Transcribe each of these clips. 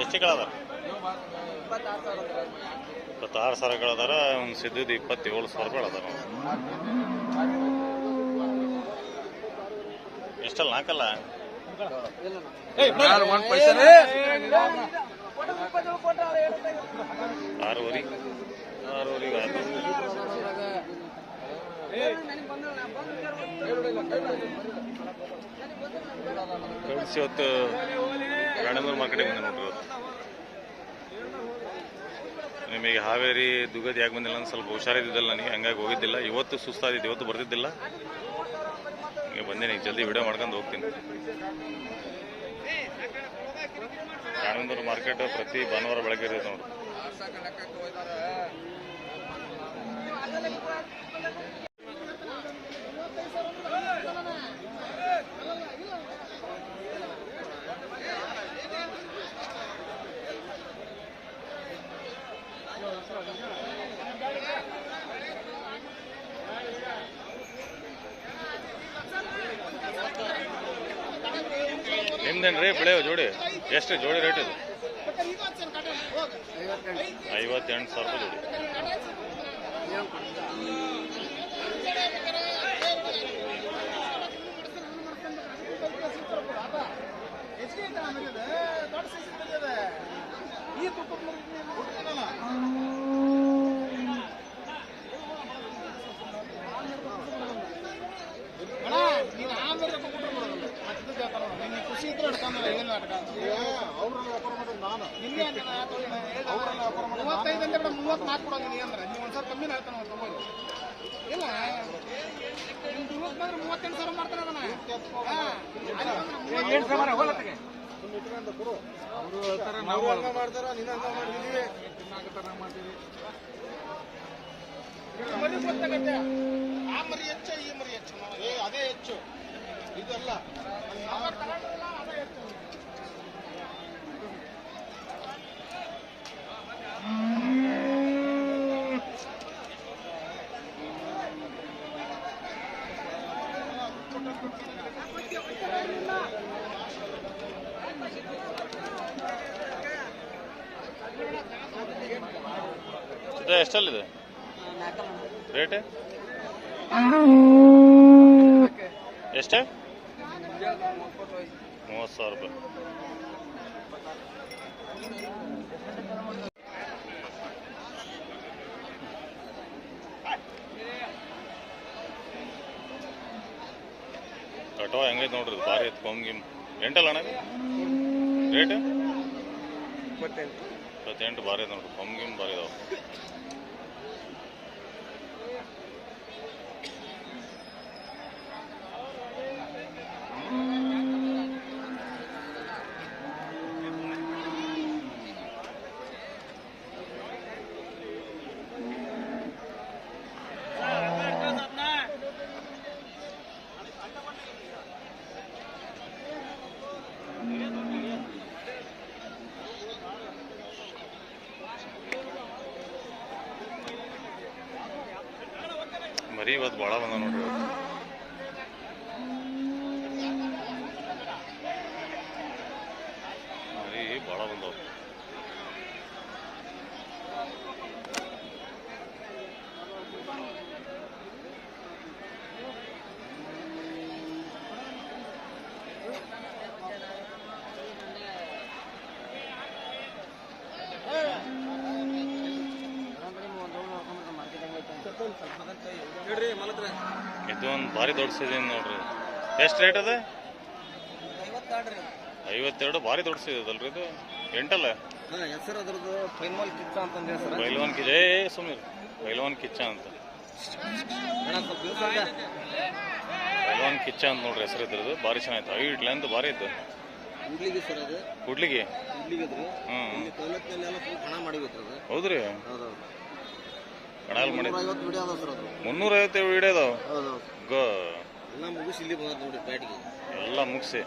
ಎಷ್ಟುಗಳದ? 26,000ಗಳದಾರ. ಒಂದು ಸಿದ್ಧದ 27,000 ರೂಪಾಯಿ ಅದಾರ. ಎಷ್ಟಲ್ಲ ನಾಲ್ಕಲ್ಲ? 6,500 ಇವತ್ತು ರಾಣೆಬೆನ್ನೂರು ಮಾರ್ಕೆಟಿಗೆ ಬಂದೆ ನೋಡ್ರಿ. ಇವತ್ತು ನಿಮಗೆ ಹಾವೇರಿ ದುಗದಿ ಯಾಕೆ ಬಂದಿಲ್ಲ ಅಂತ ಸ್ವಲ್ಪ ಹುಷಾರಿದ್ದಿಲ್ಲ ನನಗೆ, ಹಂಗಾಗಿ ಹೋಗಿದ್ದಿಲ್ಲ. ಇವತ್ತು ಸುಸ್ತಾದಿದ್ದು, ಇವತ್ತು ಬರ್ತಿದ್ದಿಲ್ಲ. ಈಗ ಬಂದೇನೆ, ಈಗ ಜಲ್ದಿ ವಿಡಿಯೋ ಮಾಡ್ಕೊಂಡು ಹೋಗ್ತೀನಿ. ರಾಣೆಬೆನ್ನೂರು ಮಾರ್ಕೆಟ್ ಪ್ರತಿ ಭಾನುವಾರ ಬೆಳಗ್ಗೆ ಇರುತ್ತೆ ನೋಡ್ರಿ. ನಿಮ್ದೇನ್ರಿ ಬೆಳೆಯೋ ಜೋಡಿ? ಎಷ್ಟು ಜೋಡಿ ರೇಟ್ ಇದು? 58,000 ರೂಪಾಯಿ ಜೋಡಿ. ಅದೇ ಹೆಚ್ಚು ಇದಲ್ಲ. ಎಷ್ಟಲ್ಲಿದೆ ರೇಟ್? ಎಷ್ಟು? 30,000 ರೂಪಾಯಿ. ಕಟೋ ಹೆಂಗೈತೆ ನೋಡ್ರಿ, ಭಾರಿ ಐತೆ. ಕೊಂಗಿಮ್ ಎಂಟಲ್ಲ ಅಣ್ಣ ರೇಟ್? 28 ಭಾರಿ ಐತೆ ನೋಡ್ರಿ. ಕೊಂಗಿಮ್ ಭಾರಿ ಇದಾವೆ. ಮರಿ ಇವತ್ತು ಭಾಳ ಬಂದ ನೋಡ್ರಿ. ಮರಿ ಭಾಳ ಬಂದವು. ಇದು ಒಂದು ಭಾರಿ ದೊಡ್ಡ ಸೈಜ್ ನೋಡ್ರಿ. ಎಷ್ಟು ರೇಟ್ ಅದ? 52. ಭಾರಿ ದೊಡ್ಡ ಸೈಜ್ ಅದಲ್ರಿ ಇದು. ಎಂಟಲ್ಲ ಹೆಸರು ಅದ್ರದ್ದು ಪೈಲ್ವಾನ್ ಕಿಚ್ಚ ಅಂತಂದ್ರೆ ಸರ್. ಪೈಲ್ವಾನ್ ಕಿಚ್ಚ. ಸುಮ್ಮನೆ ಪೈಲ್ವಾನ್ ಕಿಚ್ಚ ಅಂತ. ಪೈಲ್ವಾನ್ ಕಿಚ್ಚ ಅಂತ ನೋಡ್ರಿ ಹೆಸರು ಇದ್ರದ್ದು. ಭಾರಿ ಚೆನ್ನಾಗಿತ್ತು. ಹೈಟ್ ಲೆಂತ್ ಭಾರಿ ಇತ್ತು. ಕುಡ್ಲಿಗೆ ಸರ್ ಅದು. ಕುಡ್ಲಿಗೆ? ಹೌದ್ರಿ. ಕಣಾಲ್ ಮಾಡಿ 350 ವಿಡಿಯೋ ಅದಾವ. ಎಲ್ಲ ಮುಗಿಸಿ ಇಲ್ಲಿ ಬಂದ ನೋಡಿ ಪ್ಯಾಟಿಗೆ. ಎಲ್ಲ ಮುಗಿಸಿ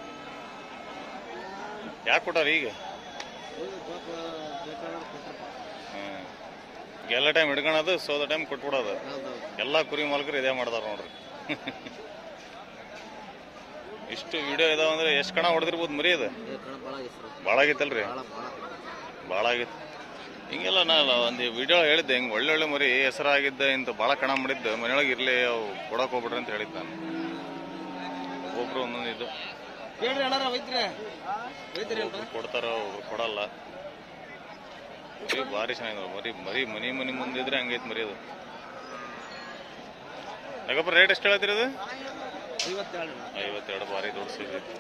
ಯಾಕೆ ಕೊಟ್ಟಾರ ಈಗ? ಎಲ್ಲ ಟೈಮ್ ಹಿಡ್ಕೊಳೋದು, ಸೋದ ಟೈಮ್ ಕೊಟ್ಬಿಡೋದು. ಎಲ್ಲ ಕುರಿ ಮಾಲಕರು ಇದೇ ಮಾಡ್ತಾರ ನೋಡ್ರಿ. ಇಷ್ಟು ವಿಡಿಯೋ ಇದಾವ ಅಂದ್ರೆ ಎಷ್ಟು ಕಣ ಹೊಡೆದಿರ್ಬೋದು ಮರಿ ಅದು? ಭಾಳ ಆಗೈತಲ್ರಿ. ಭಾಳ ಆಗಿತ್ತು. ಹಿಂಗೆಲ್ಲ ನಾನು ಒಂದು ವಿಡಿಯೋ ಹೇಳಿದ್ದೆ, ಹಿಂಗೆ ಒಳ್ಳೊಳ್ಳೆ ಮರಿ ಹೆಸರಾಗಿದ್ದ ಇಂಥ ಭಾಳ ಕಣ ಮಾಡಿದ್ದು ಮನೆಯೊಳಗೆ ಇರಲಿ, ಅವು ಕೊಡೋಕೆ ಹೋಗ್ಬಿಡ್ರಿ ಅಂತ ಹೇಳಿದ್ದು ನಾನು. ಒಬ್ಬರು ಒಂದೊಂದು ಇದು ಕೊಡ್ತಾರ, ಒಬ್ರು ಕೊಡಲ್ಲ. ಭಾರಿ ಚೆನ್ನಾಗಿದೆ ಮರಿ. ಮನಿ ಮುಂದಿದ್ರೆ ಹಂಗೈತೆ ಮರಿ ಅದು. ಯಾಕಪ್ಪ ರೇಟ್ ಎಷ್ಟು ಹೇಳ್ತೀರಿ ಅದು? 52. ಭಾರಿ ದೊಡ್ಡ ಸೈಜ್ ಐತಿ.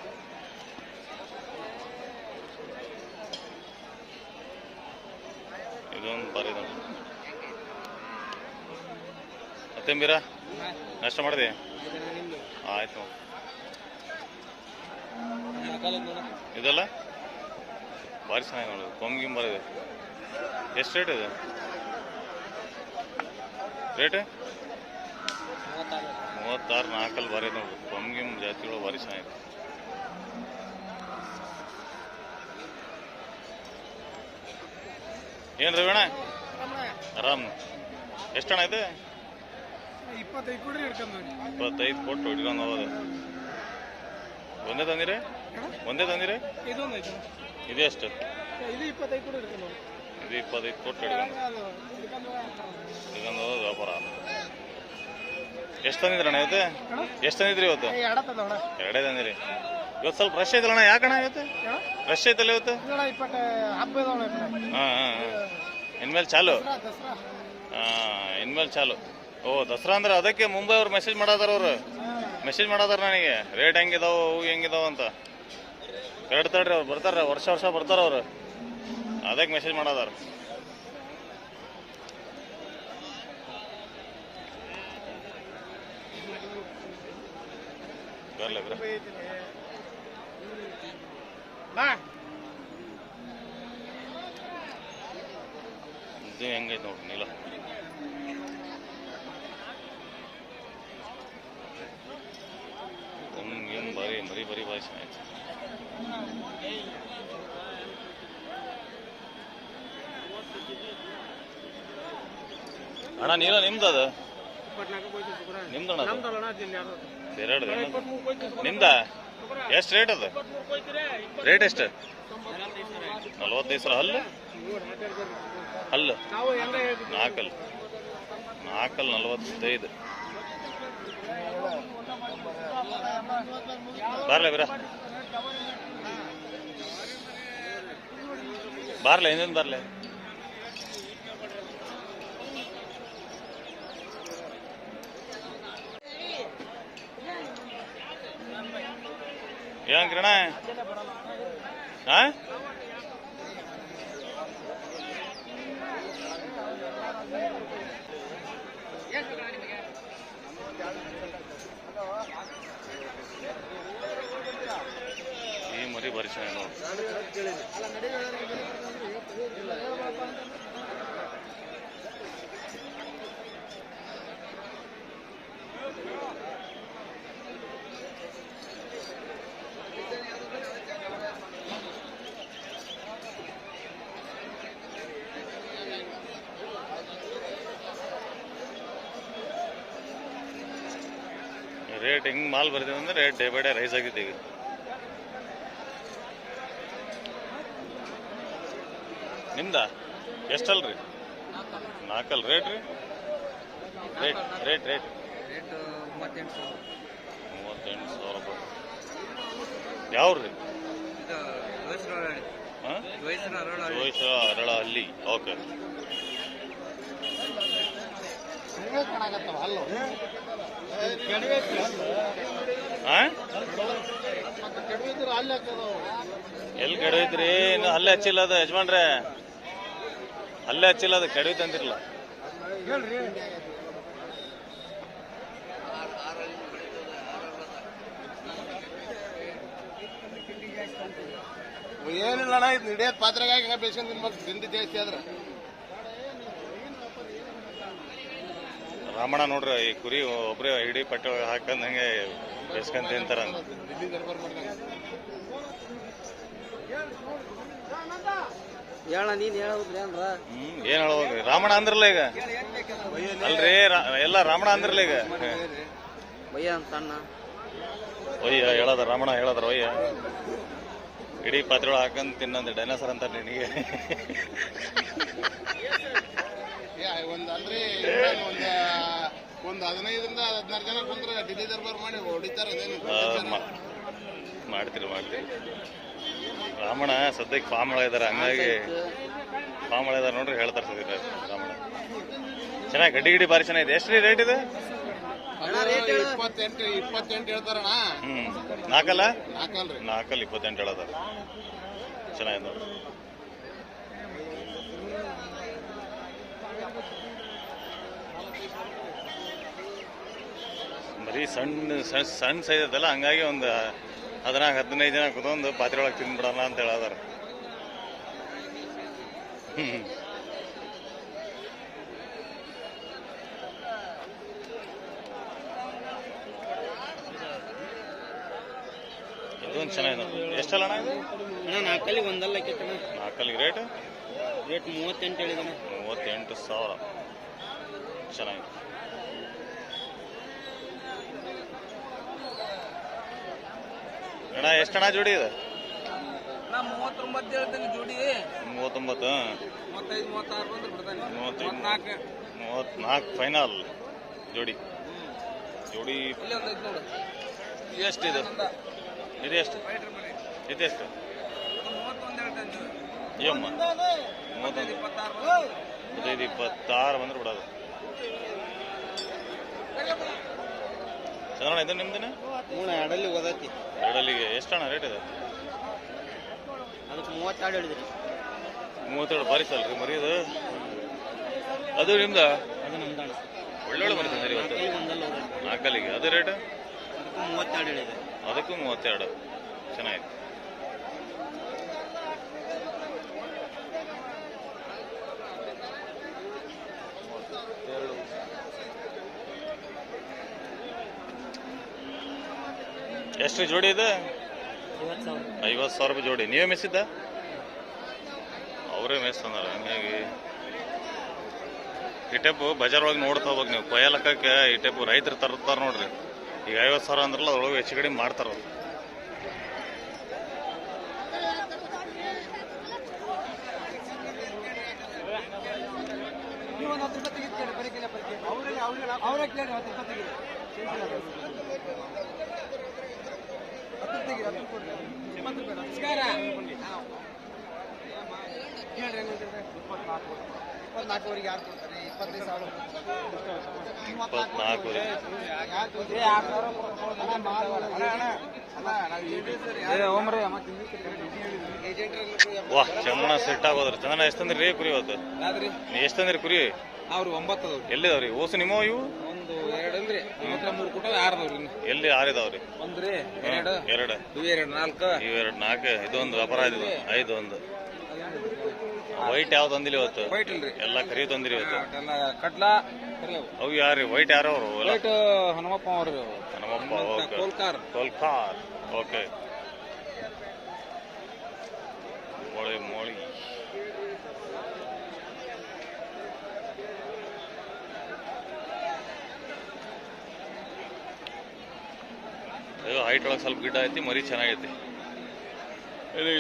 ಇದೊಂದು ಭಾರಿ ನೋಡಿ. ಮತ್ತೆ ಬೀರ ನಷ್ಟ ಮಾಡಿದೆ? ಆಯ್ತು. ಇದೆಲ್ಲ ಭಾರಿ ಚೆನ್ನಾಗಿ ನೋಡೋದು. ಕೊಂಗಿಂಬರ್ ಇದೆ. ಎಷ್ಟು ರೇಟ್ ಇದೆ? ರೇಟ್ 36. ನಾಲ್ಕಲ್ಲಿ ಭಾರಿ ನೋಡ್ರಿ. ಕೊಂಗಿಂಬ ಜಾತಿಗಳು ಭಾರಿ ಚೆನ್ನಾಗಿದೆ. ಏನು ರವಿಣ ಆರಾಮ್? ಎಷ್ಟಣ ಇದೆ? 25 ಕೊಡ್ರಿ. 25 ಕೊಟ್ಟು ಹಿಡ್ಕೊಂಡು ಹೋಗೋದು. ಒಂದೇ ತಂದಿರಿ? ಇದೆ ಎಷ್ಟು? ಇದು 25 ಕೊಡ್ರಿ. ಇದು 25 ಕೊಟ್ಟು ಹಿಡ್ಕೊಂಡು ಹೋಗೋದು ವ್ಯಾಪಾರ. ಎಷ್ಟು ತಂದಿದ್ರಣ್ಣ ಇವತ್ತು? ಎಷ್ಟು ತಂದಿದ್ರಿ ಇವತ್ತು? ಎರಡೇ ತಂದಿರಿ. ಇವತ್ತು ಸ್ವಲ್ಪ ರಶ್ ಐತಲ್ಲಣ್ಣ? ಯಾಕಣ್ಣ ಇವತ್ತು ರಶ್ ಐತಲ್ಲ ಇವತ್ತು? ಇನ್ಮೇಲೆ ಚಾಲು? ಇನ್ಮೇಲೆ ಚಾಲು. ಓ, ದಸರಾ ಅಂದ್ರೆ ಅದಕ್ಕೆ ಮುಂಬೈ ಅವ್ರು ಮೆಸೇಜ್ ಮಾಡಾದಾರ. ಮೆಸೇಜ್ ಮಾಡಾದಾರ ನನಗೆ, ರೇಟ್ ಹೆಂಗಿದಾವ, ಹೂ ಹೆಂಗಿದಾವ ಅಂತ. ತಡ್ರಿ, ಅವ್ರು ಬರ್ತಾರ, ವರ್ಷ ಬರ್ತಾರ ಅವ್ರು. ಅದಕ್ಕೆ ಮೆಸೇಜ್ ಮಾಡಾದಾರ. ಬರ್ಲಿ ಬ್ರ. ಇದು ಹೆಂಗೈತೆ ನೋಡ್ರಿ ನೀಲ. ಏನು ಮರಿ ಭಾರಿ ಚೆನ್ನಾಗಿತ್ತು. ಅಣ್ಣ ನೀಲ ನಿಮ್ದು? ಅದು ನಿಮ್ದಣ್ಣ? ಬೇರೆ ನಿಮ್ದ? ಎಷ್ಟು ರೇಟ್ ಅದು? ರೇಟ್ ಎಷ್ಟು? 45 ಸಾವಿರ. ಹಲ್ಲು ನಾಲ್ಕಲ್ಲಿ 45. ಬರ್ಲೆ ಬರ, ಬರ್ಲೆ ಇನ್ನೊಂದು ಬರ್ಲೆ. ಏನ್ ಕಿರಣ? ಈ ಮರಿ ಭಾರಿ ಚೆನ್ನಾಗಿ ನೋಡಿ. ರೇಟ್ ಹಿಂಗೆ ಮಾಲ್ ಬರ್ತೀವಿ ಅಂದ್ರೆ rate day by day rise ಆಗಿತ್ತು. ಈಗ ನಿಮ್ದ ಎಷ್ಟಲ್ರಿ? 4 ರೇಟ್ ರೀ? ರೇಟ್ 38,000 ರೂಪಾಯಿ. ಯಾವ್ರಿ? ಅರಳಹಳ್ಳಿ. ಓಕೆ. ಎಲ್ಲಿ ಕೆಡವೈತ್ರಿ? ಇನ್ನು ಅಲ್ಲೇ ಹಚ್ಚಿಲ್ಲ ಅದು ಯಜಮಾನ್ರೆ, ಅಲ್ಲೇ ಹಚ್ಚಿಲ್ಲ ಅದು, ಕೆಡವೈತೆ ಅಂತಿರಲ್ಲ. ಏನಿಲ್ಲ ಅಣ್ಣ, ಇದು ಹಿಡಿಯೋದು ಪಾತ್ರೆಗಾಗಿ ಬೇಸ್ಕೊಂಡು ತಿನ್ಬೇಕು, ತಿಂಡಿ ಜಾಸ್ತಿ ಆದ್ರೆ. ರಾಮಣ್ಣ ನೋಡ್ರಿ, ಈ ಕುರಿ ಒಬ್ರೇ ಹಿಡಿ ಪಟ್ಟು ಹಾಕಂದ್ ಹಂಗೆ ಬೇಸ್ಕೊಂಡ್ ತಿಂತಾರ. ನೀನ್ ಹೇಳೋದ್ರಿ ಅಂದ್ರ ಏನ್ ಹೇಳೋದ್ರಿ? ರಾಮಣ್ಣ ಅಂದ್ರಲ್ಲ ಈಗ. ಅಲ್ರಿ ಎಲ್ಲ ರಾಮಣ್ಣ ಅಂದ್ರಲ್ಲ ಈಗ. ಭಯ್ಯ ಅಂತ ಅಣ್ಣ ಒಯ್ಯ ಹೇಳದ ರಾಮಣ್ಣ ಹೇಳದ್ರ ಒಯ್ಯ. ಇಡೀ ಪಾತ್ರೆ ಒಳಗೆ ಹಾಕಂತ ತಿನ್ನಂತ ಡೈನೋಸರ್ ಅಂತ ನಿನಗೆ. ಒಂದು ಅಲ್ರಿ ಒಂದು 15ರಿಂದ 16 ಜನ ಕುಂದ್ರೆ ಡಿಲ್ಲಿ ದರ್ಬಾರ್ ಮಾಡಿ ಹೊಡಿತಾರೆ. ಮಾಡ್ತೀರಿ ರಾಮಣ್ಣ ಸದ್ಯಕ್ಕೆ ಫಾರ್ಮ್ ಒಳಗಿದ್ದಾರೆ, ಹಂಗಾಗಿ ಫಾರ್ಮ್ ಒಳಗಿದ್ದಾರೆ ನೋಡ್ರಿ, ಹೇಳ್ತಾರೆ ಸದ್ಯ ರಾಮಣ್ಣ. ಚೆನ್ನಾಗಿ ಗಡ್ಡಿ ಭಾರಿ ಚೆನ್ನಾಗಿದೆ. ಎಷ್ಟು ರೀ ರೇಟ್ ಇದೆ? 28 ಹೇಳ್ತಾರಣ್ಣ. ನಾಲ್ಕಲ್ಲ? ನಾಲ್ಕಲ್ರಿ. 28 ಹೇಳೋದಾರ. ಚೆನ್ನಾಗಿದೆ ನೋಡ್ರಿ. ಬರೀ ಸಣ್ಣ ಸೈಜ್ ಐತಲ್ಲ, ಹಂಗಾಗಿ ಒಂದು 14-15 ಜನ ಕುತ್ಕೊಂಡು ಪಾತ್ರೆ ಒಳಗೆ ತಿಂದ್ಬಿಡೋಣ ಅಂತ ಹೇಳೋದಾರ. ಇದೊಂದು ಚೆನ್ನಾಗಿದೆ ನೋಡಿ. ಎಷ್ಟಲ್ಲ ಅಣ್ಣ ಇದು? ನಾಲ್ಕಲ್ಲಿ ಒಂದಲ್ಲ. 4 ರೇಟ್ 38 ಹೇಳಿದಾನೆ. 38,000. ಚೆನ್ನಾಗಿದೆ. ಅಣ್ಣ ಎಷ್ಟಣ್ಣ ಜೋಡಿ ಇದೆ? 39 ಹೇಳ್ತೇನೆ ಜೋಡಿ. 39. 35-36 ಬಂದ್ರೆ ಬಿಡ್ತಾನೆ. 34 ಫೈನಲ್ ಜೋಡಿ. ಜೋಡಿ ಎಷ್ಟಿದೆ? ಇದು ಎಷ್ಟು? ಇದೆಷ್ಟು? 31 ಹೇಳ್ತೇನೆ. ಏಮ್ಮ 25-26 ಬಂದ್ರೆ ಬಿಡೋದು. ಚಂದ್ರಣ್ಣ ಇದು ನಿಮ್ದೇನೆ? ಎರಡಲ್ಲಿ ಓದೈತಿ. ಎರಡಲ್ಲಿಗೆ ಎಷ್ಟಣ್ಣ ರೇಟ್ ಇದೆ? ಅದಕ್ಕೆ 32 ಹೇಳಿದ್ರಿ. 32 ಬಾರಿ ಸಲ್ರಿ ಮರಿಯೋದು. ಅದು ನಿಮ್ದ? ಅದು ನಮ್ದಣ್ಣ. ಒಳ್ಳೊಳ್ಳೆ ಮರಿತಾರೆ ಇವತ್ತು. 4 ಅದು ರೇಟ್? ಅದಕ್ಕೂ 32 ಹೇಳಿದೆ. ಅದಕ್ಕೂ 32. ಚೆನ್ನಾಗಿದೆ. ಎಷ್ಟು ಜೋಡಿ ಇದೆ? 50,000 ರೂಪಾಯಿ ಜೋಡಿ. ನೀವೇ ಮೆಸ್ಸಿದ್ದ? ಅವರೇ ಮೆಸ್ ಅಂದಾರ. ಹಂಗಾಗಿ ಈ ಟೈಪು ಬಜಾರ್ ಒಳಗೆ ನೋಡ್ತಾ ಹೋಗ್ಬೇಕು ನೀವು. ಕೊಯ್ಯ ಲೆಕ್ಕಕ್ಕೆ ಈ ಟೈಪು ರೈತರು ತರ್ತಾರ ನೋಡ್ರಿ. ಈಗ 50,000 ಅಂದ್ರಲ್ಲ, ಅದ್ರೊಳಗೆ ಹೆಚ್ಚು ಕಡಿಮೆ ಮಾಡ್ತಾರ. ಇಪ್ಪತ್ನಾಲ್ಕುವರೆಗೆ ಯಾರು ಕೊಡ್ತಾರೆ? 25,000. 24. ವಾ ಚಂದನ ಸೆಟ್ ಆಗೋದ್ರಿ. ಚಂದನ ಎಷ್ಟು ತಂದ್ರಿ ಕುರಿ ಇವತ್ತು? ನೀ ಎಷ್ಟು ತಂದ್ರಿ ಕುರಿ? ಅವ್ರು 9 ಎಲ್ಲಿದಾವ್ರಿ? ಓಸು ನಿಮ್ಮ ಇವು? ಒಂದು 2 ಅಲ್ರಿ. 3 ಕೊಟ್ಟ 6 ಅದಾವ್ರಿ. ಎಲ್ಲಿ 6 ಇದಾವ್ರಿ? 1 ರೀ 2 2 4 ಇವೆರಡು 4. ಇದೊಂದು ವ್ಯಾಪಾರ ಇದು 5 ಒಂದು. ವೈಟ್ ಯಾವ್ದು ತಂದಿಲ್ಲ ಇವತ್ತು? ವೈಟ್ ಇಲ್ರಿ, ಎಲ್ಲ ಕರಿ ತಂದಿರಿ ಇವತ್ತು. ಎಲ್ಲ ಕಡ್ಲಾ ಅವು ಯಾರು ವೈಟ್? ಯಾರು ಅವರು? ವೈಟ್ ಹನುಮಪ್ಪ ಅವ್ರಿ. ಹನುಮಪ್ಪ. ಕೋಲ್ಕಾರ್. ಓಕೆ. ಮೋಳಿ ಹೈಟ್ ಒಳಗೆ ಸ್ವಲ್ಪ ಗಿಡ್ಡ ಐತಿ, ಮರಿ ಚೆನ್ನಾಗೈತಿ.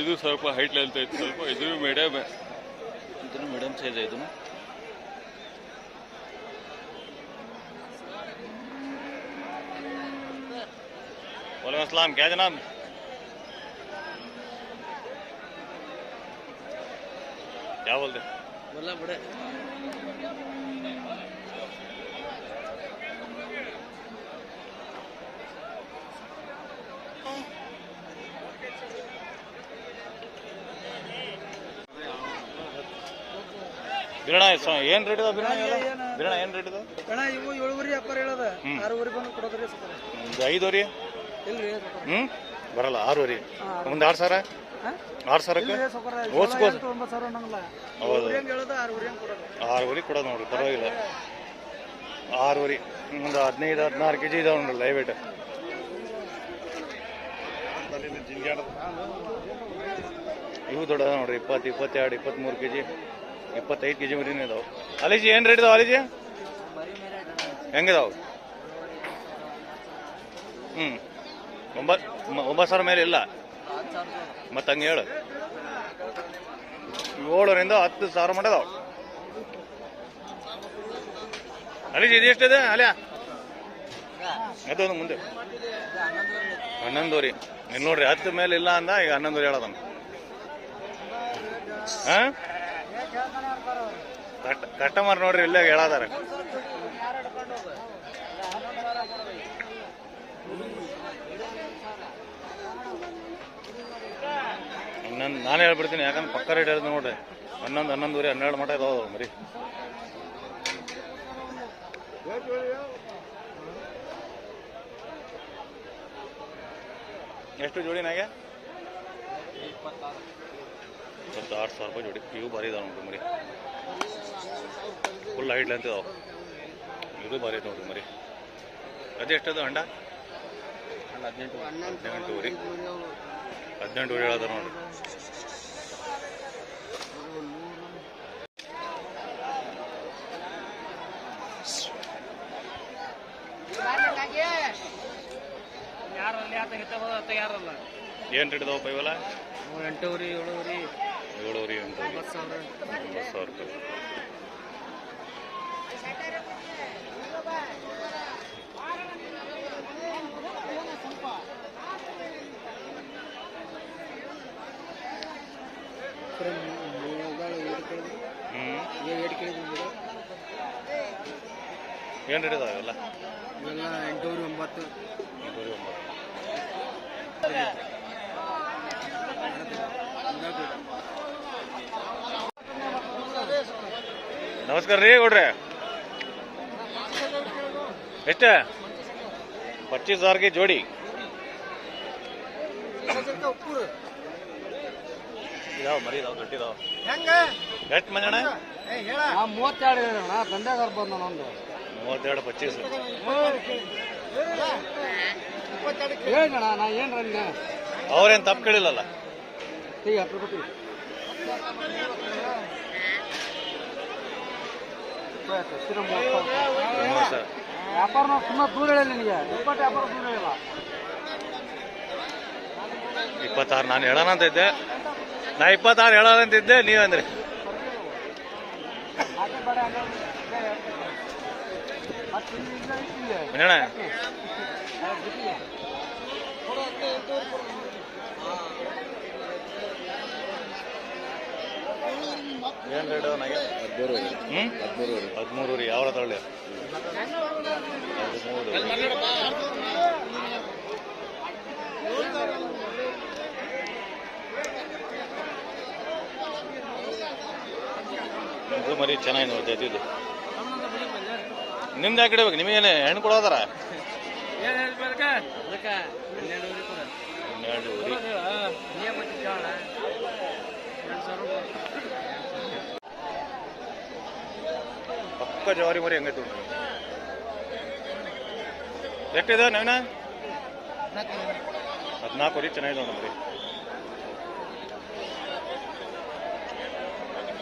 ಇದು ಸ್ವಲ್ಪ ಹೈಟ್ ಲೆಂತ್ ಐತಿ ಸ್ವಲ್ಪ. ಇದು ಮೀಡಿಯಮ್, ಇದನ್ನು ಮೀಡಿಯಮ್ ಸೈಜ್. ಇದನ್ನು वालेकुम अस्सलाम, क्या जनाब? क्या बोलते? बोला बड़े ಬಿರಣ ಏನ್ ರೇಟ್ ಇದಾವ? ಬಿರಣ ಏನ್ ರೇಟ್ ಇದಾವ? ಅಣ್ಣ ಇವು 7 ವ್ಯಾಪಾರ ಹೇಳದ 6 ಬಂದು ಕೊಡೋದ್ರಿ. 5 ಇಲ್ರಿ ಬರಲ್ಲ. 6 ಒಂದು 6,000. 6,000ಕ್ಕೆ ಓಸ್ಕೋಸ್ 9,000 ಅನ್ನಂಗಿಲ್ಲ. ಹೌದು, 6 ಕೊಡೋದು ನೋಡ್ರಿ, ಪರವಾಗಿಲ್ಲ. 6 ಒಂದು 15-16 kg ಇದಾವ ನೋಡ್ರಿ ಲೈವ್ ವೇಟ್. ಇವು ದೊಡ್ಡ ನೋಡ್ರಿ 20, 22, 23 kg, 25 kg ಮರಿನೇ ಇದಾವೆ. ಅಲಿಜಿ ಏನು ರೇಟ್ ಇದಾವೆ? ಅಲಿಜಿ ಹೆಂಗಿದಾವೆ? 9,000 ಮೇಲೆ ಇಲ್ಲ. ಮತ್ತೆ ಹಂಗೆ ಹೇಳು 7ರಿಂದ 10,000 ಮಟ್ಟ ಅದಾವ. ಅಲ್ಲಿ ಇದು ಎಷ್ಟಿದೆ ಅಲ್ಯ ಅದೊಂದು ಮುಂದೆ 11 ಇಲ್ಲಿ ನೋಡ್ರಿ 10 ಮೇಲೆ ಇಲ್ಲ ಅಂದ ಈಗ 11 ಹೇಳೋದನ್ನ. ಹಾಂ ಕಸ್ಟಮರ್ ನೋಡ್ರಿ ಇಲ್ಲೇ ಹೇಳದಾರ. ನಾನು ಹೇಳ್ಬಿಡ್ತೀನಿ ಯಾಕಂದ್ರೆ ಪಕ್ಕ ರೇಟ್ ಹೇಳಿದ್ ನೋಡ್ರಿ 11, 11 12 ಮಟ್ಟ ಇದಾವ ಮರಿ. ಎಷ್ಟು ಜೋಡಿನಾಗೆ 26,000 ರೂಪಾಯಿ ಜೋಡಿ. ಇವು ಭಾರಿ ಇದಾವೆ ನೋಡ್ರಿ ಮರಿ, ಫುಲ್ ಹೈಟ್ ಲೆಂತ್ ಇದಾವೆ. ಇದು ಭಾರಿ ಐತೆ ನೋಡ್ರಿ ಮರಿ. ಅದು ಎಷ್ಟದು ಅಂಡ 18 ಊರಿ 18 ಊರಿ ಹೇಳೋದಾರ ನೋಡ್ರಿ. ಏನು ರೇಟ್ ಇದಾವಪ್ಪ ಇವೆಲ್ಲ? 8 ಊರಿ 7 ಊರಿ 7 ಊರಿ 8 9,000 9,000 ರೂಪಾಯಿ. ಏನು ರೇಟ್ ಇದಾವೆ ಇವೆಲ್ಲ? ಇವೆಲ್ಲ 8 ಊರಿ 9. 8 ಊರಿ 9. ನಮಸ್ಕಾರ ರೀ ಗೌಡ್ರೆ. ಎಷ್ಟ? 25,000ಗೆ ಜೋಡಿ. ಇದಾವ ಮರಿ ಇದಾವ ಗಟ್ಟಿ ಇದಾವ. ಎಷ್ಟು ಮಂಜಣ್ಣ? 32 ಹೇಳೋಣ ಗಂಡಾಗ ಬಂದ ನಂದು 32 25 ಹೇಳಣ್ಣ. ನಾ ಏನು ರನ್ನ ಅವ್ರೇನು ತಪ್ಪು ಕೇಳಿಲ್ಲಲ್ಲ. ಈಗ 10 ರೂಪಾಯಿ ವ್ಯಾಪಾರ ಸುಮ್ಮನೆ ದೂರ ಹೇಳಿಲ್ಲ ನಿನಗೆ. 20 ವ್ಯಾಪಾರ ದೂರ ಹೇಳಿಲ್ಲ. 26 ನಾನು ಹೇಳೋಣ ಅಂತ ಇದ್ದೆ. ನಾ 26 ಹೇಳೋಣ ಅಂತಿದ್ದೆ, ನೀವಂದ್ರಿ ಮಂಜಣ್ಣ. ಏನು ರೇಟ್ ನನಗೆ? 13 ರೀ. ಯಾವ ತಗೊಳ್ಳಿ? 13. ಇದು ಮರಿ ಚೆನ್ನಾಗಿ ನೋಡ್ತಾ ಇದು. ನಿಮ್ದು ಯಾಕೆ ಇಡಬೇಕು? ನಿಮಗೇನೆ ಹೆಣ್ಣು ಕೊಡೋದಾರ? 12 ಊರಿ. ಪಕ್ಕ ಜವಾರಿ ಮರಿ ಹೆಂಗೈತಿ? ಎಷ್ಟಿದೆ ನವೀನ? 14 ಊರಿ. ಚೆನ್ನಾಗಿದೆ ನೋಡಿ ಮರಿ.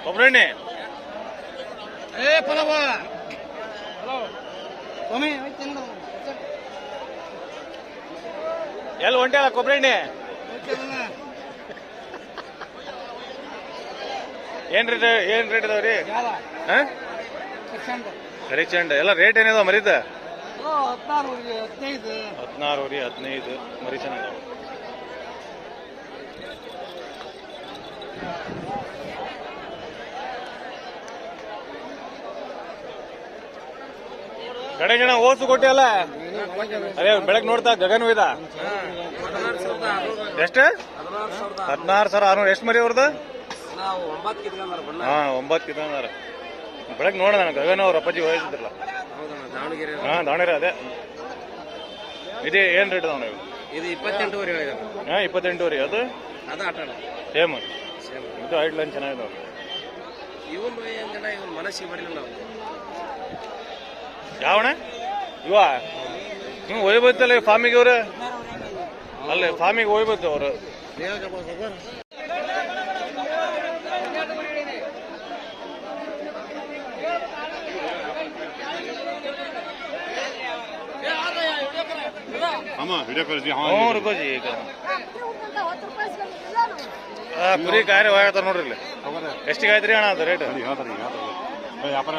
ಕೊಬ್ಬರಿ ಎಲ್ಲಿ ಹೊಂಟೆ ಅಲ್ಲ ಕೊಬ್ಬರಿ ಎಣ್ಣೆ? ಏನ್ ರೇಟ್ ಇದಾವ್ರಿ? ಕರಿ ಚೆಂಡ ಎಲ್ಲ ರೇಟ್ ಏನಿದಾವ ಮರಿದ? 16 ಊರಿ 15. 16 ಊರಿ 15 ಮರಿ ಚೆನ್ನಾಗಿದಾವ. ಗಣೇಶಣ್ಣ ಓಸು ಕೊಟ್ಟಿ ಅಲ್ಲ? ಅದೇ ಬೆಳಗ್ಗೆ ನೋಡ್ತಾ ಗಗನ್ ಒಯ್ದ. ಎಷ್ಟು? 16,600. ಎಷ್ಟು ಮರಿ ಅವ್ರದ್ದು? ಹಾ 9 ಕಿತ್ಕೊಂಡಾರ. ಬೆಳಗ್ಗೆ ನೋಡ ನಾನು ಗಗನ್ ಅವ್ರ ಅಪ್ಪಾಜಿ ಹೋಗಿದ್ರಲ್ಲ. ಹಾ ದಾವಣಗೆರೆ. ಅದೇ ಇದು ಏನ್ ರೇಟ್ ಅದಾವ? ಇದು 28 ಊರಿ. ಹಾ 28 ಊರಿ. ಅದು ಸೇಮ್. ಇದು ಹೈಟ್ ಲೈನ್ ಚೆನ್ನಾಗಿದಾವ. ಯಾವಣ ಇವ ನೀವು ಒಯ್ಬೋತ್ತಲ್ಲ ಫಾರ್ಮಿಗೆ? ಅವ್ರು ಅಲ್ಲೇ ಫಾರ್ಮಿಗೆ ಒಯ್ಬೋದು ಅವರು. वीडियो कर दी। हाँ रुको जी। ಕುರಿ ಕಾಯ್ರೆ ಹೋಗ್ತಾರ ನೋಡ್ರಿ ಇಲ್ಲಿ ಎಷ್ಟಿಗೆ ಆಯ್ತ್ರಿ ಅಣ್ಣ ಅದು ರೇಟ್ ವ್ಯಾಪಾರ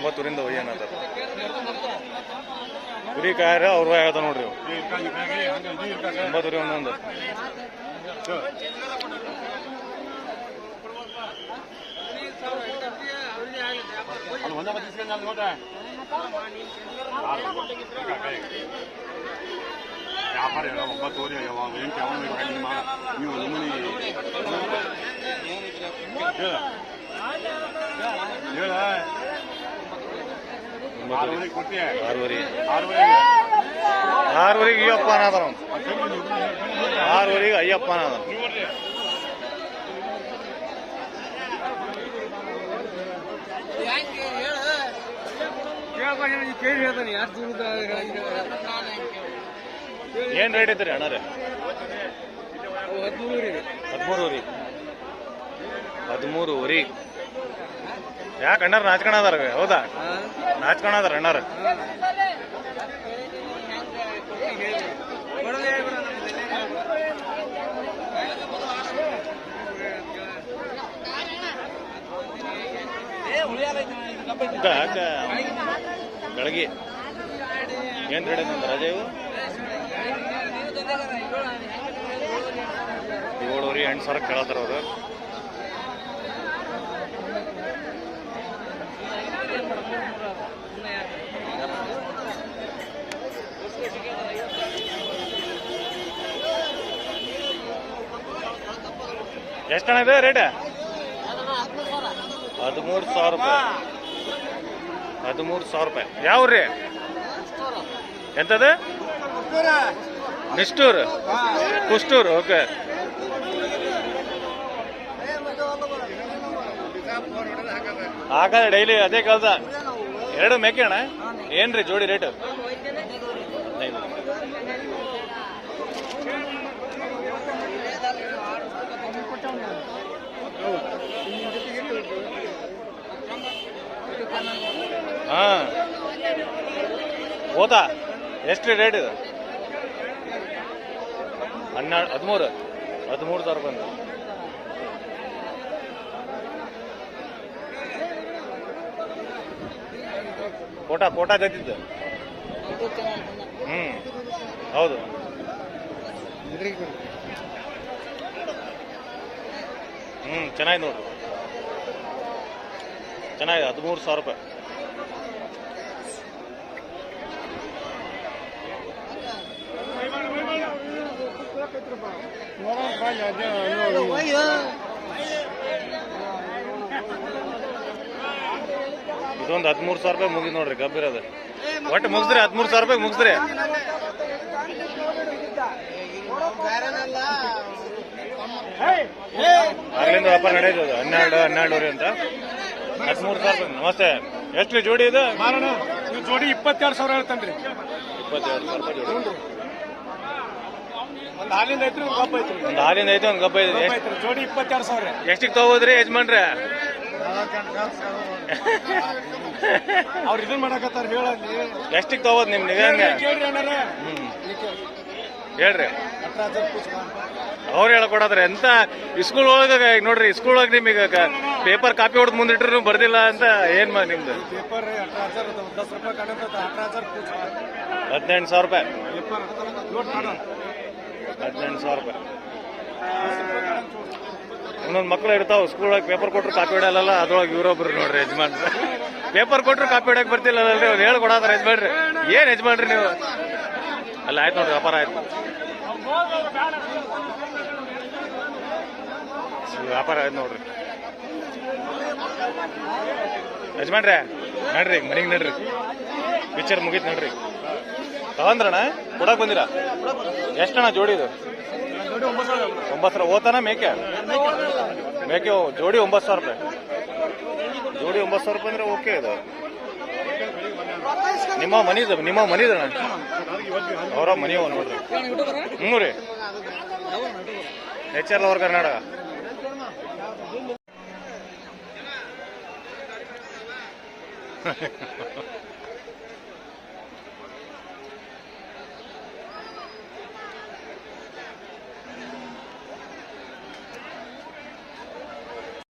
9ರಿಂದ ಏನಂತ ಕುರಿ ಕಾಯ್ರೆ ಅವ್ರು ಹೋಗ್ತಾರ ನೋಡ್ರಿ 9 ಒಂದೊಂದು ಅದು ಒಂದೇ ಬದಿಸ್ಕೊಂಡು ನೋಡ್ರಿ ವ್ಯಾಪಾರ 9 ಯಾವಾಗ ಏನು ಯಾವ ನೀವು ನಮ್ಮನಿ ಹೇಳ 6 ಕೊಡ್ತೀಯ 6ವರೆಗೆ ಅಯ್ಯಪ್ಪ ಅನಾದನ 6ವರೆಗೆ ಅಯ್ಯಪ್ಪ ಅನಾದನ ಏನ್ ರೇಟ್ ಐತ್ರಿ ಅಣ್ಣ ರೀ 13 ಯಾಕೆ ಅಣ್ಣಾರ ನಾಚ್ಕೊಳದಾರ ಹೌದಾ ನಾಚ್ಕೊಳದಾರ ಅಣ್ಣಾರ ಬೆಳಗ್ಗೆ ಏನ್ ರೇಟ್ ಐತೆ ರಜೆ ಇವು 7,000 ಕೇಳತ್ತಾರ ಅವರು ಎಷ್ಟಣ್ಣ ಇದೆ ರೇಟ್ 13,000 ರೂಪಾಯಿ 13,000 ರೂಪಾಯಿ ಯಾವ್ರಿ ಎಂತದ ನಿಷ್ಠೂರ್ ಕುಷ್ಟೂರ್ ಓಕೆ ಹಾಗಾದ್ರೆ ಡೈಲಿ ಅದೇ ಕೆಲಸ 2 ಮೇಕೆ ಅಣ್ಣ ಏನ್ರಿ ಜೋಡಿ ರೇಟ್ ಹಾ ಹೋತಾ ಎಷ್ಟು ರೇಟ್ ಇದು 13,000 ರೂಪಾಯಿ ಫೋಟಾ ಜೊತಿದ್ದು ಹೌದು ಚೆನ್ನಾಗಿ ನೋಡ್ರಿ ಚೆನ್ನಾಗಿದೆ 13,000 ರೂಪಾಯಿ ಇದೊಂದು 13,000 ರೂಪಾಯಿ ಮುಗಿದ್ ನೋಡ್ರಿ ಗಬ್ಬಿರೋದು ಒಟ್ಟು ಮುಗಿಸ್ರಿ 13,000 ರೂಪಾಯಿ ಮುಗಿಸ್ರಿ ಆಗ್ಲಿಂದ ವ್ಯಾಪಾರ ನಡೆಯೋದು 12 ಅಂತ 13,000 ರೂಪಾಯಿ ನಮಸ್ತೆ ಎಷ್ಟು ಜೋಡಿ ಇದು ಜೋಡಿ 22,000 ಹೇಳ್ತಾನ್ರಿ 22,000 ರೂಪಾಯಿ ಜೋಡಿ ಒಂದು ಹಾಲಿಂದ ಐತ್ರಿ ಒಂದು ಗಬ್ಬ ಐತ್ರಿ ಒಂದು ಹಾಲಿಂದ ಐತಿ ಒಂದು ಗಬ್ಬ ಐತಿ ಜೋಡಿ 22,000 ಎಷ್ಟಿಗೆ ತಗೋದ್ರಿ ಯಜಮಾನ್ರೆ ಅವ್ರು ಇದನ್ ಮಾಡಕತ್ತಾರ ಹೇಳಲ್ಲಿ ಎಷ್ಟಿಗೆ ತಗೋದ್ ನಿಮ್ ನಿಗಂಗ ಕೇಳ್ರಿ ಅಣ್ಣಾರ ಹೇಳ್ರಿ ಅವ್ರು ಹೇಳ್ಕೊಡಾದ್ರೆ ಎಂತ ಸ್ಕೂಲ್ ಒಳಗ ನೋಡ್ರಿ ಸ್ಕೂಲ್ ಒಳಗೆ ನಿಮಗೆ ಪೇಪರ್ ಕಾಪಿ ಹೊಡೆದು ಮುಂದಿಟ್ರು ಬರ್ದಿಲ್ಲ ಅಂತ ಏನ್ ನಿಮ್ದು ಪೇಪರ್ 18,000 10 ರೂಪಾಯಿ ಕಾಣುತ್ತೆ 18,000 18,000 ರೂಪಾಯಿ ಪೇಪರ್ ನೋಟ್ ಮಾಡ 18,000 ರೂಪಾಯಿ ಒಂದೊಂದು ಮಕ್ಳು ಇರ್ತಾವ ಸ್ಕೂಲ್ ಒಳಗೆ ಪೇಪರ್ ಕೊಟ್ರು ಕಾಪಿ ಹೊಡೆಯಲ್ಲ ಅದ್ರೊಳಗೆ ಇವರೊಬ್ರು ನೋಡ್ರಿ ಯಜಮಾನ್ ಪೇಪರ್ ಕೊಟ್ರು ಕಾಪಿ ಹೊಡಕ್ ಬರ್ತಿಲ್ಲ ಅಲ್ರಿ ಅವ್ರು ಹೇಳ್ಕೊಡಾದ್ರ ಯಜಮಾನ್ರಿ ಏನ್ ಯಜಮಾನ್ರಿ ನೀವು ಅಲ್ಲ ಆಯ್ತು ನೋಡ್ರಿ ವ್ಯಾಪಾರ ಆಯ್ತು ವ್ಯಾಪಾರ ಆಯ್ತು ನೋಡ್ರಿ ಯಜಮಾನ್ರೆ ನಡ್ರಿ ಮನೆಗೆ ನಡ್ರಿ ಪಿಕ್ಚರ್ ಮುಗೀತು ನಡ್ರಿ ತಗೊಂಡ್ರಣ ಕೊಡಕ್ ಬಂದಿರಾ ಎಷ್ಟಣ್ಣ ಜೋಡಿದು 9,000 ಓತಾನ ಮೇಕೆ ಜೋಡಿ 9,000 ರೂಪಾಯಿ ಜೋಡಿ 9,000 ರೂಪಾಯಿ ಅಂದ್ರೆ ಓಕೆ ಇದು ನಿಮ್ಮ ಮನಿದಣ್ಣ ಅವರ ಮನಿಯವ ನೋಡ್ರಿ ರೀ HR ಲವರ್ ಕರ್ನಾಟಕ